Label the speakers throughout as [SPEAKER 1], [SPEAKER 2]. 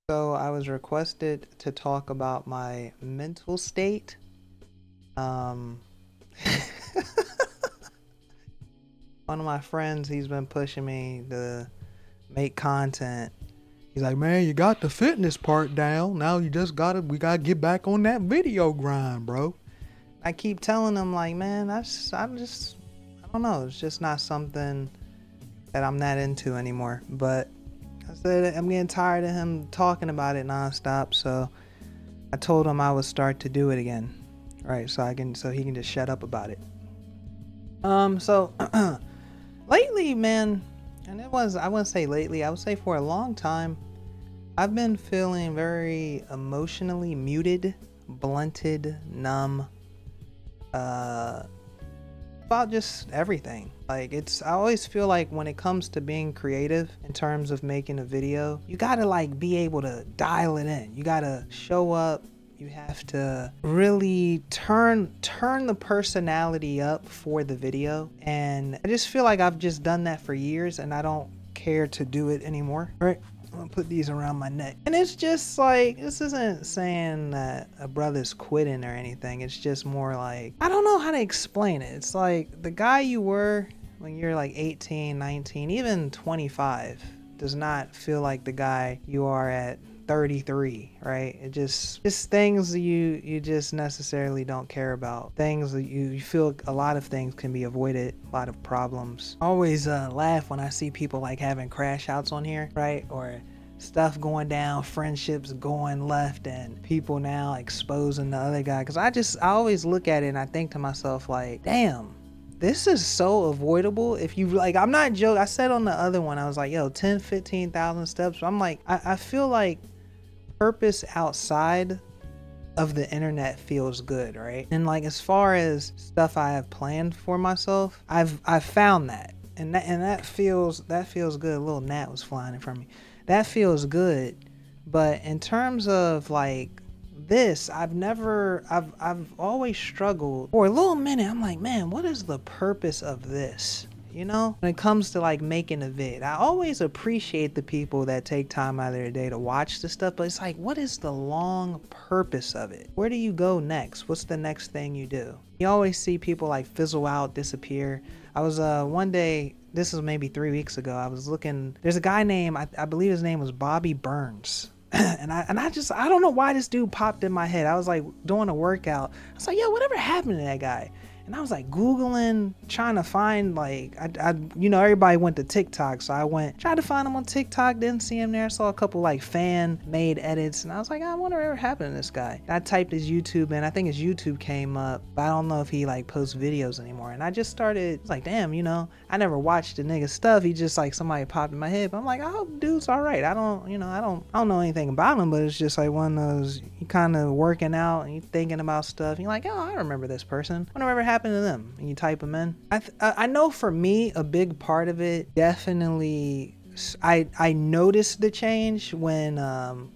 [SPEAKER 1] So I was requested to talk about my mental state. Um, One of my friends, he's been pushing me to make content. He's like, man, you got the fitness part down. Now we gotta get back on that video grind, bro. I keep telling him like, man, I don't know. It's just not something that I'm not into anymore. But I said I'm getting tired of him talking about it nonstop. So I told him I would start to do it again, right? So he can just shut up about it. So lately, man, and I wouldn't say lately, I would say for a long time, I've been feeling very emotionally muted, blunted, numb, uh, about just everything. I always feel like when it comes to being creative in terms of making a video, you gotta like be able to dial it in. You gotta show up. You have to really turn the personality up for the video. And I just feel like I've just done that for years and I don't care to do it anymore. Right? I'm gonna put these around my neck. And it's just like, this isn't saying that a brother's quitting or anything. It's just more like, I don't know how to explain it. It's like the guy you were when you're like 18, 19, even 25 does not feel like the guy you are at 33, right? It just things you just necessarily don't care about. Things that you feel a lot of things can be avoided, a lot of problems. I always laugh when I see people like having crash outs on here, right? Or stuff going down, friendships going left, and people now exposing the other guy. Because I always look at it and I think to myself like, damn, this is so avoidable. If you like, I'm not joking. I said on the other one, I was like, yo, 10, 15,000 steps. I'm like, I feel like purpose outside of the internet feels good, right? And like as far as stuff I have planned for myself, I've found that. And that feels good. A little gnat was flying in front of me. That feels good. But in terms of like this, I've always struggled for a little minute. I'm like, man, what is the purpose of this? You know, when it comes to like making a vid, I always appreciate the people that take time out of their day to watch the stuff, but it's like, what is the long purpose of it? Where do you go next? What's the next thing you do? You always see people like fizzle out, disappear. I was one day, this was maybe 3 weeks ago, I was looking, there's a guy named, I believe his name was Bobby Burns. and I don't know why this dude popped in my head. I was like doing a workout. I was like, yo, whatever happened to that guy? And I was like Googling, trying to find like, you know, everybody went to TikTok. So I tried to find him on TikTok, didn't see him there. Saw a couple like fan made edits. And I was like, I wonder what happened to this guy. And I typed his YouTube in. I think his YouTube came up, but I don't know if he like posts videos anymore. And I just started, it's like, damn, you know, I never watched the nigga's stuff. He just like somebody popped in my head. But I'm like, I hope dude's all right. I don't know anything about him, but it's just like one of those, you kind of working out and you thinking about stuff. And you're like, oh, I remember this person. Whatever happened to them, and you type them in. I know for me, a big part of it definitely, I noticed the change when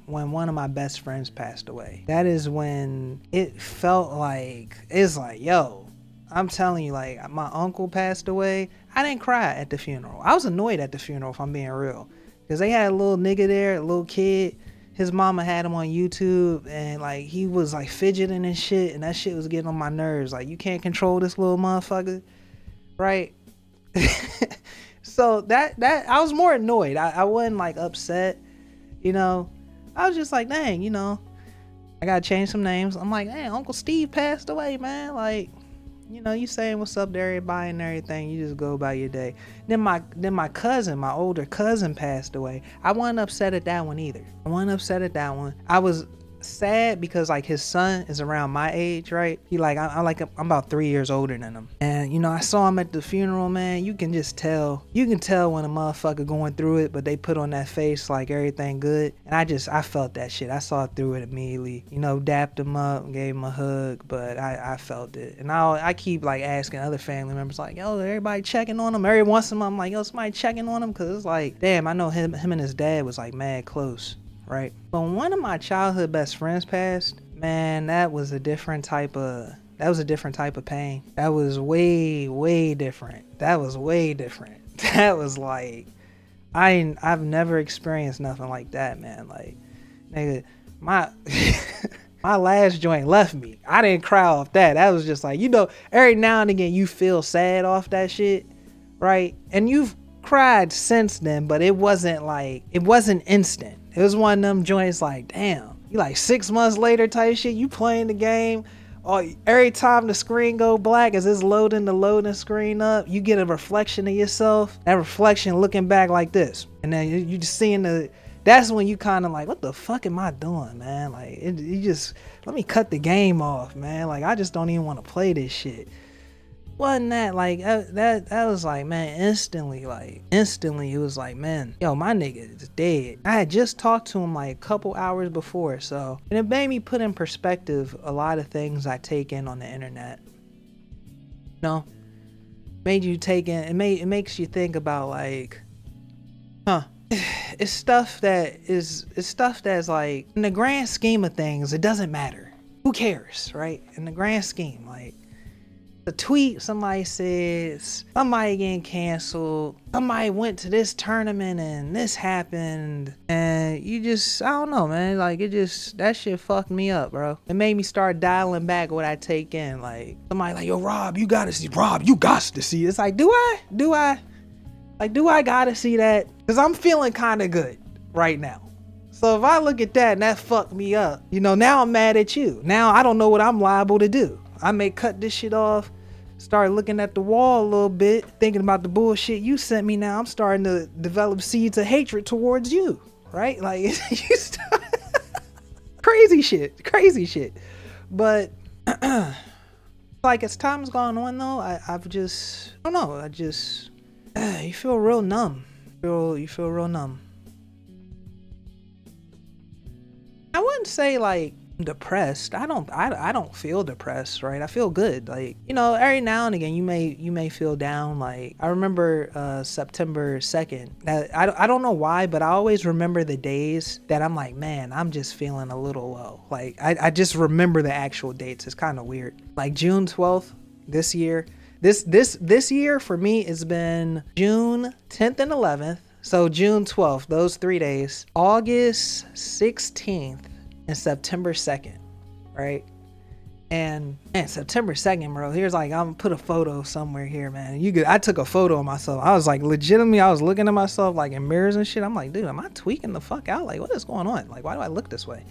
[SPEAKER 1] one of my best friends passed away. That is when it felt like, it's like, yo, I'm telling you, like my uncle passed away. I didn't cry at the funeral. I was annoyed at the funeral, if I'm being real, because they had a little nigga there, a little kid. His mama had him on YouTube and like he was like fidgeting and shit, and that shit was getting on my nerves. Like, you can't control this little motherfucker, right? So that I was more annoyed. I wasn't like upset, you know. I was just like, dang, you know, I gotta change some names. I'm like, dang, Uncle Steve passed away, man. Like, you know, you saying what's up to everybody and everything, you just go about your day. Then my cousin, my older cousin passed away. I wasn't upset at that one either. I was sad because like his son is around my age, right? He like, I'm about 3 years older than him. And you know, I saw him at the funeral, man. You can tell when a motherfucker going through it, but they put on that face like everything good. And I felt that shit. I saw through it immediately. You know, dapped him up, gave him a hug, but I felt it. And I keep like asking other family members like, yo, everybody checking on him? Every once in a while I'm like, yo, somebody checking on him? Cause it's like, damn, I know him and his dad was like mad close. Right? But when one of my childhood best friends passed, man, that was a different type of pain. That was way different. That was like, I've never experienced nothing like that, man. Like, Nigga, my my last joint left me. I didn't cry off that. That was just like, you know, every now and again you feel sad off that shit, right? And you've cried since then, but it wasn't instant. It was one of them joints like, damn, you like 6 months later type shit, you playing the game. Oh, every time the screen go black as it's loading the loading screen up, you get a reflection of yourself. That reflection looking back like this. And then you just seeing that's when you kind of like, what the fuck am I doing, man? Like, you just, let me cut the game off, man. Like, I just don't even want to play this shit. Wasn't that like, that was like, man, instantly it was like, man, yo, my nigga is dead. I had just talked to him like a couple hours before, so, and it made me put in perspective a lot of things I take in on the internet. You know, made you take in, it makes you think about like, it's stuff that's like, in the grand scheme of things, it doesn't matter. Who cares, right? In the grand scheme, like, the tweet somebody says, somebody getting canceled, somebody went to this tournament and this happened, and you just, I don't know, man, like, it just, that shit fucked me up, bro. It made me start dialing back what I take in. Like, somebody like, yo, Rob, you gotta see it. It's like, do I gotta see that? Because I'm feeling kind of good right now. So if I look at that and that fucked me up, you know, now I'm mad at you. Now I don't know what I'm liable to do. I may cut this shit off, start looking at the wall a little bit, thinking about the bullshit you sent me. Now I'm starting to develop seeds of hatred towards you, right? Like, you start crazy shit. But like, as time's gone on though, I don't know, you feel real numb. You feel real numb. I wouldn't say like depressed. I don't feel depressed, right? I feel good. Like, you know, every now and again you may feel down. Like, I remember September 2nd. I don't know why, but I always remember the days that I'm like, man, I'm just feeling a little low. Like, I just remember the actual dates. It's kind of weird. Like June 12th this year. This year for me it's been June 10th and 11th. So June 12th, those 3 days, August 16th and September 2nd, right? And man, September 2nd, bro, here's like, I'm gonna put a photo somewhere here, man. I took a photo of myself. I was like, legitimately, I was looking at myself like in mirrors and shit. I'm like, dude, am I tweaking the fuck out? Like, what is going on? Like, why do I look this way?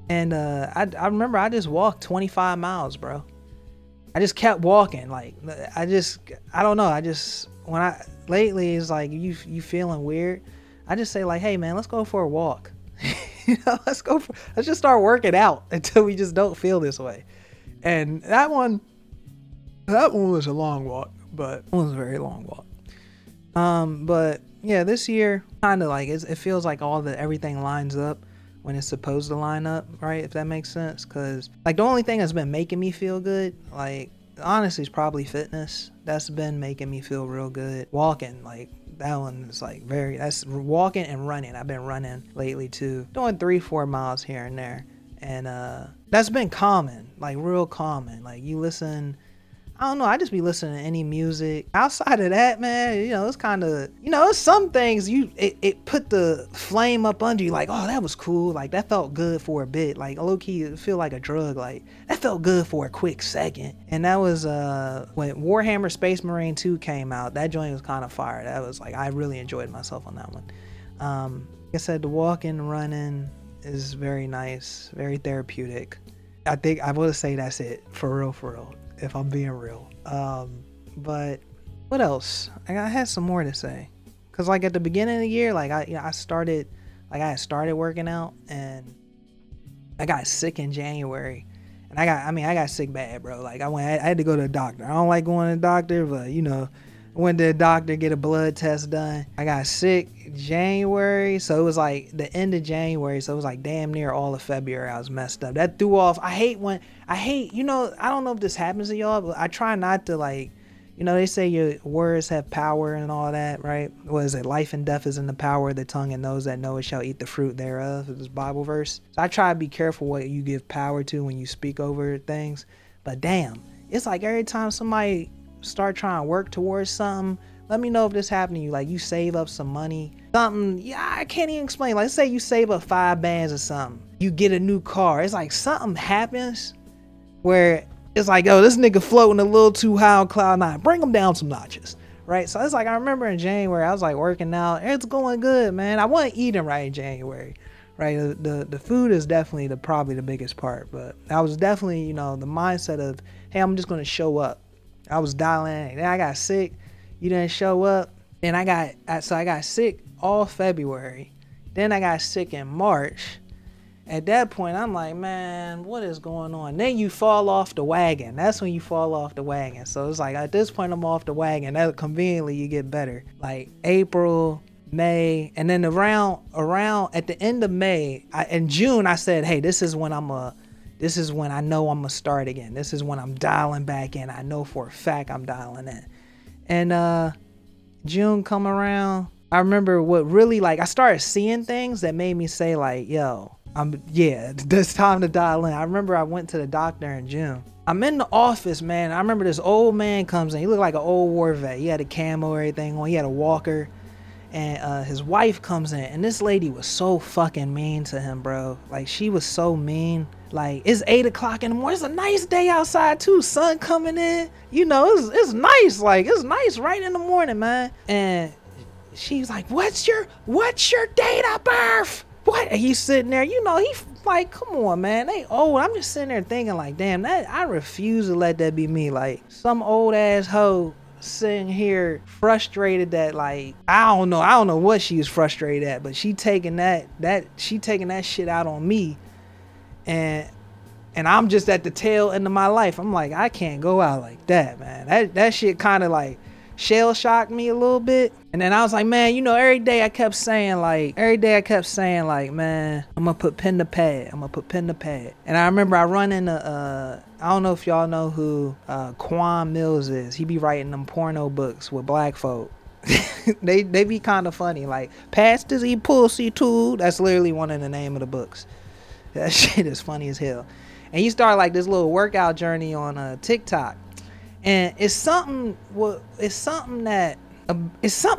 [SPEAKER 1] And I remember I just walked 25 miles, bro. I just kept walking. Like, I don't know. Lately it's like, you feeling weird, I just say like, hey man, let's go for a walk. You know, let's just start working out until we just don't feel this way. And that one was a long walk, but it was a very long walk. But yeah, this year kind of like, it feels like everything lines up when it's supposed to line up, right? If that makes sense. Cause like, the only thing that's been making me feel good, like, honestly, is probably fitness. That's been making me feel real good. Walking, like, that one is like that's walking and running. I've been running lately too, doing 3-4 miles here and there, and that's been calming, like real calming. Like, you listen, I don't know, I just be listening to any music. Outside of that, man, you know, it's kind of, you know, it's some things it put the flame up under you, like, oh, that was cool, like, that felt good for a bit, like, low-key, it feel like a drug, like, that felt good for a quick second. And that was when Warhammer Space Marine 2 came out. That joint was kind of fire. That was like, I really enjoyed myself on that one. Like I said, the walking and running is very nice, very therapeutic. I think I would say that's it, for real, if I'm being real. But what else? I had some more to say, cause like at the beginning of the year, like I had started working out, and I got sick in January, and I got sick bad, bro. Like, I had to go to the doctor. I don't like going to the doctor, but you know, I went to the doctor, get a blood test done. I got sick January, so it was like the end of January, so it was like damn near all of February I was messed up. That threw off. I hate, you know, I don't know if this happens to y'all, but I try not to, like, you know, they say your words have power and all that, right? What is it? Life and death is in the power of the tongue, and those that know it shall eat the fruit thereof. This Bible verse. So I try to be careful what you give power to when you speak over things. But damn, it's like every time somebody start trying to work towards something, Let me know if this happened to you. Like, you save up some money, something. Yeah, I can't even explain. Like, let's say you save up 5 bands or something. You get a new car. It's like something happens where it's like, oh, this nigga floating a little too high on cloud 9. Bring him down some notches. Right? So it's like, I remember in January, I was like working out. It's going good, man. I wasn't eating right in January. Right? The food is definitely probably the biggest part. But I was definitely, you know, the mindset of, hey, I'm just going to show up. I was dialing in. Then I got sick. You didn't show up. Then I got sick all February. Then I got sick in March. At that point, I'm like, man, what is going on? Then you fall off the wagon. That's when you fall off the wagon. So it's like, at this point, I'm off the wagon. That conveniently, you get better. Like April, May, and then around at the end of May, in June, I said, hey, this is when I know I'm gonna start again. This is when I'm dialing back in. I know for a fact I'm dialing in. And June come around, I remember what really, like, I started seeing things that made me say, like, yo, it's time to dial in. I remember I went to the doctor in June. I'm in the office, man. I remember this old man comes in. He looked like an old war vet. He had a camo, everything on. He had a walker. And his wife comes in. And this lady was so fucking mean to him, bro. Like, she was so mean. Like, it's 8 o'clock in the morning. It's a nice day outside, too. Sun coming in. You know, it's nice. Like, it's nice right in the morning, man. And she's like, what's your date of birth? What? And he's sitting there, you know, he like, come on, man, they old. I'm just sitting there thinking, like, damn, I refuse to let that be me. Like, some old ass hoe sitting here frustrated that, like, I don't know what she was frustrated at, but she taking that shit out on me, and I'm just at the tail end of my life. I'm like, I can't go out like that, man. That shit kind of like shell shocked me a little bit. And then I was like, man, you know, every day I kept saying like, man, I'm gonna put pen to pad. And I remember I run into, I don't know if y'all know who Quan Mills is. He be writing them porno books with black folk. they be kind of funny. Like, Pastors Eat Pussy Too. That's literally one of the name of the books. That shit is funny as hell. And he started like this little workout journey on TikTok. And it's something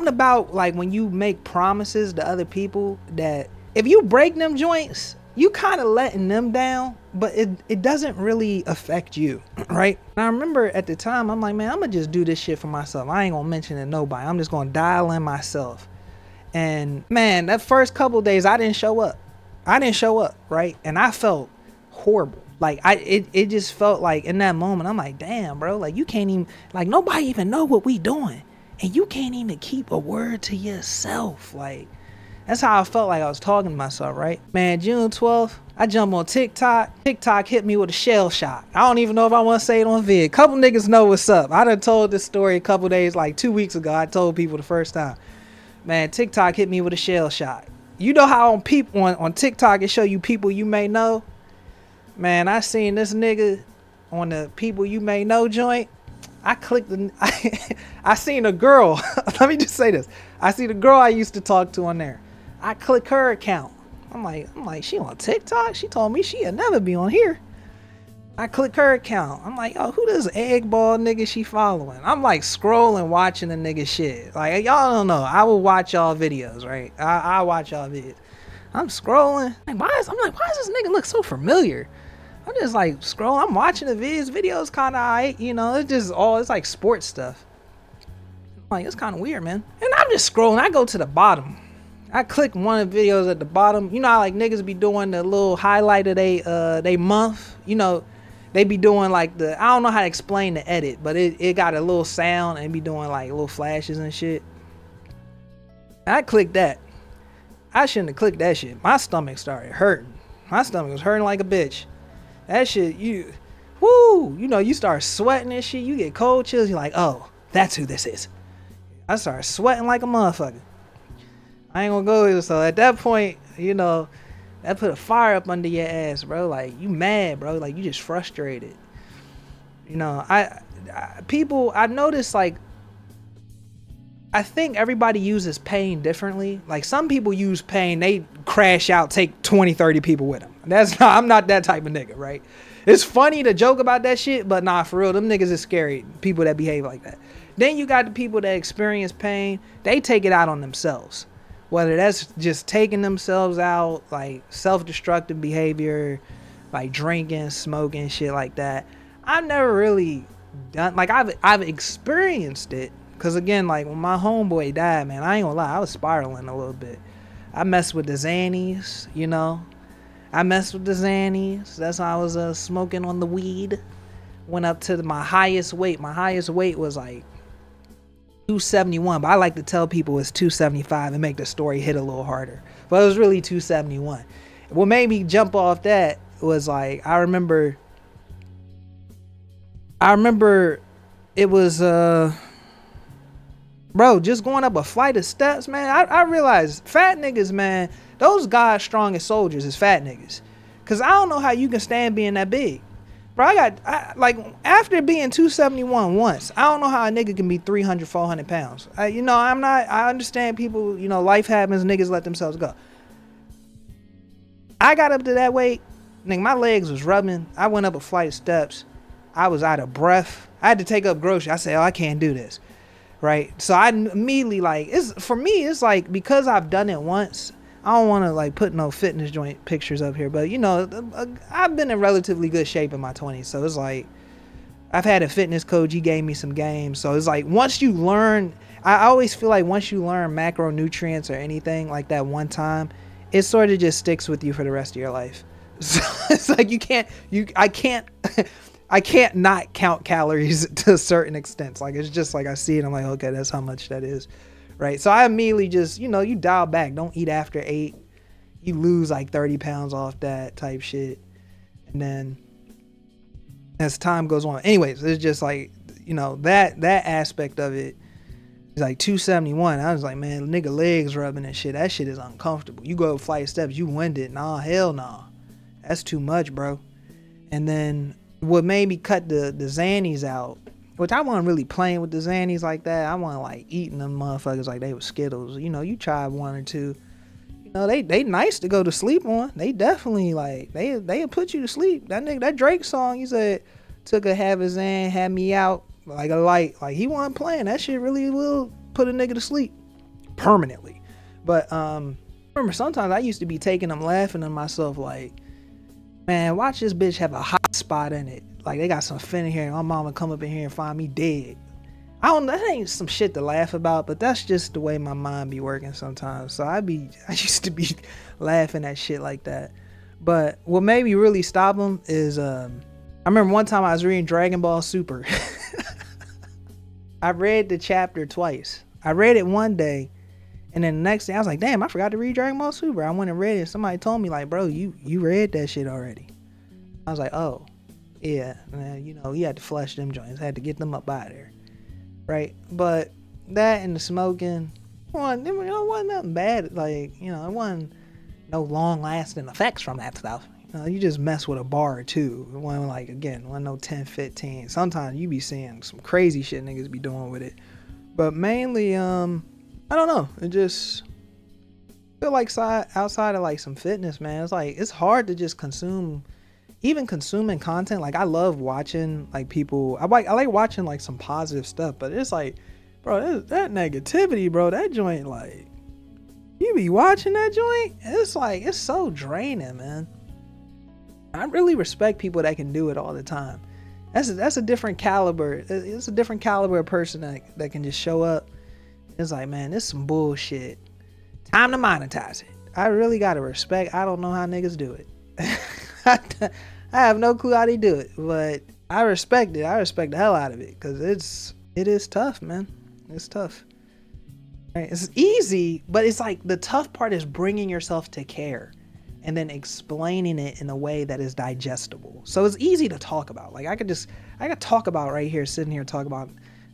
[SPEAKER 1] about, like, when you make promises to other people that if you break them joints, you kind of letting them down, but it doesn't really affect you, right? And I remember at the time, I'm like, man, I'm gonna just do this shit for myself. I ain't gonna mention it to nobody. I'm just gonna dial in myself. And man, that first couple of days, I didn't show up, right? And I felt horrible. Like, it just felt like in that moment, I'm like, damn, bro, like, you can't even, like, nobody even know what we doing. And you can't even keep a word to yourself. Like, that's how I felt like I was talking to myself, right? Man, June 12th, I jump on TikTok. TikTok hit me with a shell shock. I don't even know if I want to say it on vid. Couple niggas know what's up. I done told this story a couple days, like 2 weeks ago. I told people the first time. Man, TikTok hit me with a shell shock. You know how on TikTok it show you people you may know? Man, I seen this nigga on the people you may know joint. I clicked I seen a girl. Let me just say this. I see the girl I used to talk to on there. I click her account. I'm like, she on TikTok? She told me she'll never be on here. I click her account. I'm like, oh, who this egg ball nigga she following? I'm like scrolling, watching the nigga shit. Like, y'all don't know. I will watch y'all videos, right? I watch y'all videos. I'm scrolling. Like, why is this nigga look so familiar? I'm just like scrolling. I'm watching the videos kind of alright, you know. It's like sports stuff. I'm like, it's kind of weird, man. And I'm just scrolling. I go to the bottom. I click one of the videos at the bottom. You know how like niggas be doing the little highlight of they month. You know, they be doing like I don't know how to explain the edit, but it got a little sound and be doing like little flashes and shit. And I clicked that. I shouldn't have clicked that shit. My stomach started hurting. My stomach was hurting like a bitch. That shit, you know, you start sweating and shit. You get cold chills. You're like, oh, that's who this is. I started sweating like a motherfucker. I ain't gonna go here. So at that point, you know, that put a fire up under your ass, bro. Like, you mad, bro. Like, you just frustrated. You know, I noticed, like, I think everybody uses pain differently. Like, some people use pain, they crash out, take 20, 30 people with them. I'm not that type of nigga, right? It's funny to joke about that shit, but nah, for real, them niggas is scary. People that behave like that. Then you got the people that experience pain. They take it out on themselves. Whether that's just taking themselves out, like self-destructive behavior, like drinking, smoking, shit like that. I've never really done, like I've experienced it. Cause again, like when my homeboy died, man, I ain't gonna lie, I was spiraling a little bit. I messed with the Xannies, you know. I messed with the Xannies. That's how I was smoking on the weed. Went up to my highest weight. My highest weight was like 271, but I like to tell people it's 275 and make the story hit a little harder. But it was really 271. What made me jump off that was like, I remember it was bro, just going up a flight of steps, man. I realized fat niggas, man, those God's strongest soldiers is fat niggas. Cause I don't know how you can stand being that big. Bro, like after being 271 once, I don't know how a nigga can be 300, 400 pounds. You know, I understand people, you know, life happens, niggas let themselves go. I got up to that weight, nigga, my legs was rubbing. I went up a flight of steps. I was out of breath. I had to take up groceries. I said, oh, I can't do this. Right? So I immediately, like, for me, it's like, because I've done it once, I don't want to like put no fitness joint pictures up here, but you know, I've been in relatively good shape in my 20s. So it's like, I've had a fitness coach. He gave me some games. So it's like, once you learn, I always feel like once you learn macronutrients or anything like that one time, it sort of just sticks with you for the rest of your life. So it's like, I can't not count calories to a certain extent. Like, it's just like, I see it, I'm like, okay, that's how much that is. Right. So I immediately just, you know, you dial back. Don't eat after 8. You lose like 30 pounds off that type shit. And then as time goes on, anyways, it's just like, you know, that aspect of it is like 271. I was like, man, nigga legs rubbing and shit. That shit is uncomfortable. You go a flight of steps, you winded. Nah, hell nah. That's too much, bro. And then what made me cut the Xannies out, which I wasn't really playing with the Xannies like that. I wasn't like eating them motherfuckers like they were Skittles. You know, you try one or two. You know, they nice to go to sleep on. They definitely like, they'll put you to sleep. That nigga, that Drake song, he said, took a half a Xan, had me out like a light. Like, he wasn't playing. That shit really will put a nigga to sleep permanently. But remember, sometimes I used to be taking them, laughing at myself like, man, watch this bitch have a hot spot in it. Like, they got some fin in here and my mama come up in here and find me dead. I don't know, that ain't some shit to laugh about, but that's just the way my mind be working sometimes. So I used to be laughing at shit like that. But what made me really stop them is, I remember one time I was reading Dragon Ball Super. I read the chapter twice. I read it one day, and then the next day I was like, damn, I forgot to read Dragon Ball Super. I went and read it. Somebody told me like, bro, you read that shit already. I was like, oh. Yeah, man, you know, you had to flush them joints. Had to get them up out of there, right? But that and the smoking, wasn't nothing bad. Like, you know, it wasn't no long-lasting effects from that stuff. You know, you just mess with a bar or two. It wasn't like, again, wasn't no 10, 15. Sometimes you be seeing some crazy shit niggas be doing with it. But mainly, I don't know. It just feel like outside of like some fitness, man. It's like, it's hard to just consume. Even consuming content, like I love watching like people, I like watching like some positive stuff, but it's like, bro, that negativity, bro, that joint, like, you be watching that joint, it's like, it's so draining, man. I really respect people that can do it all the time. That's a different caliber. It's a different caliber of person that can just show up. It's like, man, this is some bullshit. Time to monetize it. I really gotta respect. I don't know how niggas do it. I have no clue how they do it, but I respect it. I respect the hell out of it, because it is tough, man. It's tough. Right? It's easy, but it's like the tough part is bringing yourself to care and then explaining it in a way that is digestible. So it's easy to talk about. Like I could talk about right here, sitting here, talk about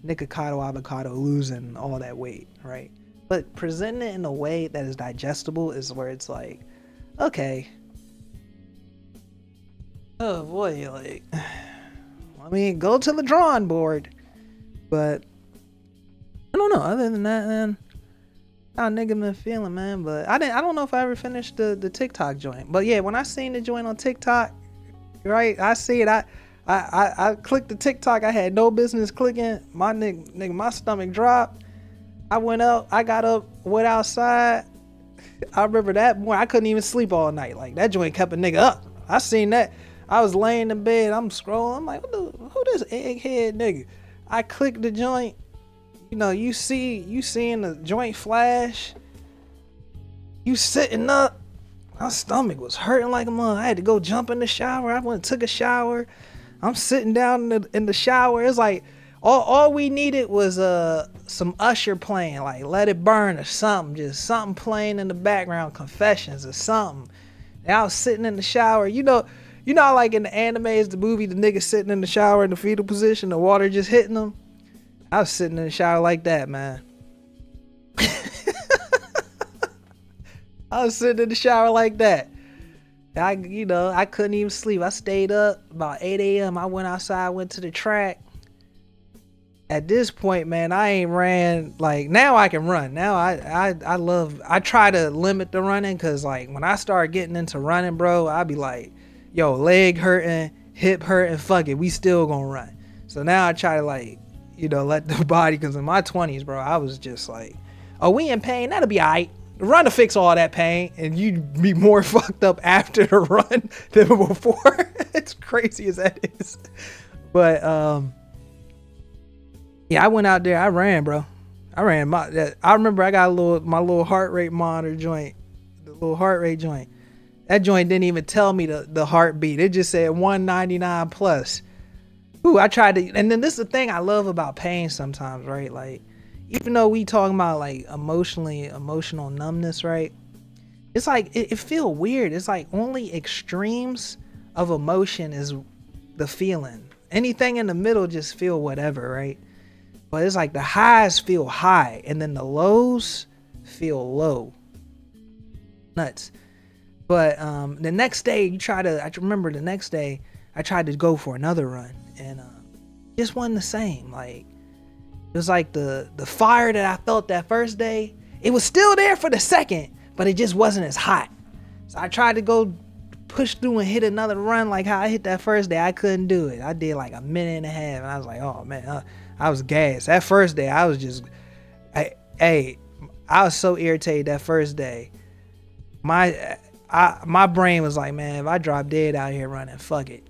[SPEAKER 1] Nikocado Avocado losing all that weight, right? But presenting it in a way that is digestible is where it's like, okay, oh boy, like, I mean, go to the drawing board. But I don't know. Other than that, man, how nigga been feeling, man. But I don't know if I ever finished the TikTok joint. But yeah, when I seen the joint on TikTok, right, I see it. I I clicked the TikTok I had no business clicking. My nigga, my stomach dropped. I went up, I got up, went outside. I remember that morning, I couldn't even sleep all night. Like, that joint kept a nigga up. I seen that. I was laying in bed, I'm scrolling. I'm like, who this egghead nigga? I clicked the joint. You know, you seeing the joint flash. You sitting up. My stomach was hurting like a mother. I had to go jump in the shower. I went and took a shower. I'm sitting down in the shower. It's like all we needed was some Usher playing, like Let It Burn or something, just something playing in the background, Confessions or something. And I was sitting in the shower. You know how like in the animes, the movie, the nigga sitting in the shower in the fetal position, the water just hitting him. I was sitting in the shower like that, man. I was sitting in the shower like that. I couldn't even sleep. I stayed up about 8 a.m. I went outside, went to the track. At this point, man, I ain't ran. Like, now I can run. Now I try to limit the running, because like when I start getting into running, bro, I be like, yo, leg hurting, hip hurting, fuck it, we still gonna run. So now I try to, like, let the body, because in my 20s, bro, I was just like, oh, we in pain, that'll be all right. Run to fix all that pain, and you'd be more fucked up after the run than before. It's crazy as that is. But yeah, I went out there, I ran, bro. I remember I got my little heart rate monitor joint, the little heart rate joint. That joint didn't even tell me the heartbeat. It just said 199 plus. Ooh, I tried to, and then this is the thing I love about pain sometimes, right? Like, even though we talking about like emotional numbness, right? It's like, it feel weird. It's like only extremes of emotion is the feeling. Anything in the middle just feel whatever, right? But it's like the highs feel high, and then the lows feel low. Nuts. But the next day, I remember the next day, I tried to go for another run, and just wasn't the same. Like, it was like the fire that I felt that first day, it was still there for the second, but it just wasn't as hot. So I tried to go push through and hit another run like how I hit that first day. I couldn't do it. I did like a minute and a half, and I was like, oh man, I was gassed. That first day, I was just, I was so irritated that first day. My brain was like, man, if I drop dead out here running, fuck it.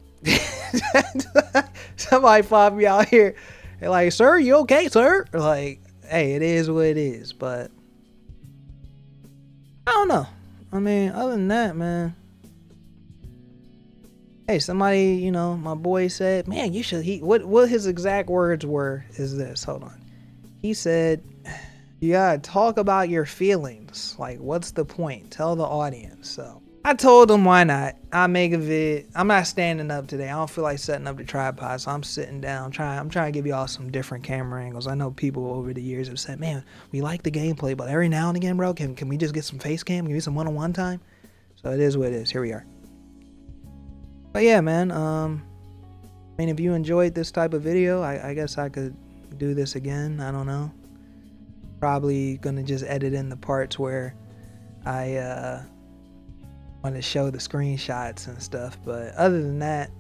[SPEAKER 1] Somebody find me out here. They're like, sir, you okay, sir? Like, hey, it is what it is. But I don't know. I mean, other than that, man. Hey, somebody, my boy said, man, you should, what his exact words were is this. Hold on. He said, you gotta talk about your feelings. Like, what's the point? Tell the audience. So I told him, why not? I'll make a vid. I'm not standing up today. I don't feel like setting up the tripod, so I'm sitting down. I'm trying to give y'all some different camera angles. I know people over the years have said, man, we like the gameplay, but every now and again, bro, can we just get some face cam? Give me some one-on-one time? So it is what it is. Here we are. But yeah, man, I mean, if you enjoyed this type of video, I guess I could do this again. I don't know. Probably gonna just edit in the parts where I want to show the screenshots and stuff. But other than that,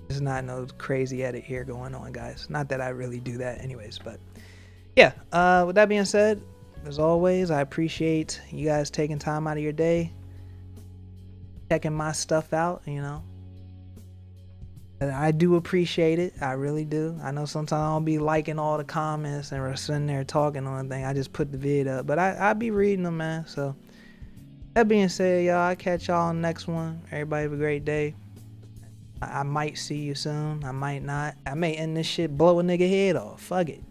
[SPEAKER 1] there's not no crazy edit here going on, guys. Not that I really do that anyways, but yeah, with that being said, as always, I appreciate you guys taking time out of your day, checking my stuff out, I do appreciate it. I really do. I know sometimes I don't be liking all the comments and we're sitting there talking on thing. I just put the vid up, but I be reading them, man. So that being said, y'all, I'll catch y'all on the next one. Everybody have a great day. I might see you soon. I might not. I may end this shit, blow a nigga head off. Fuck it.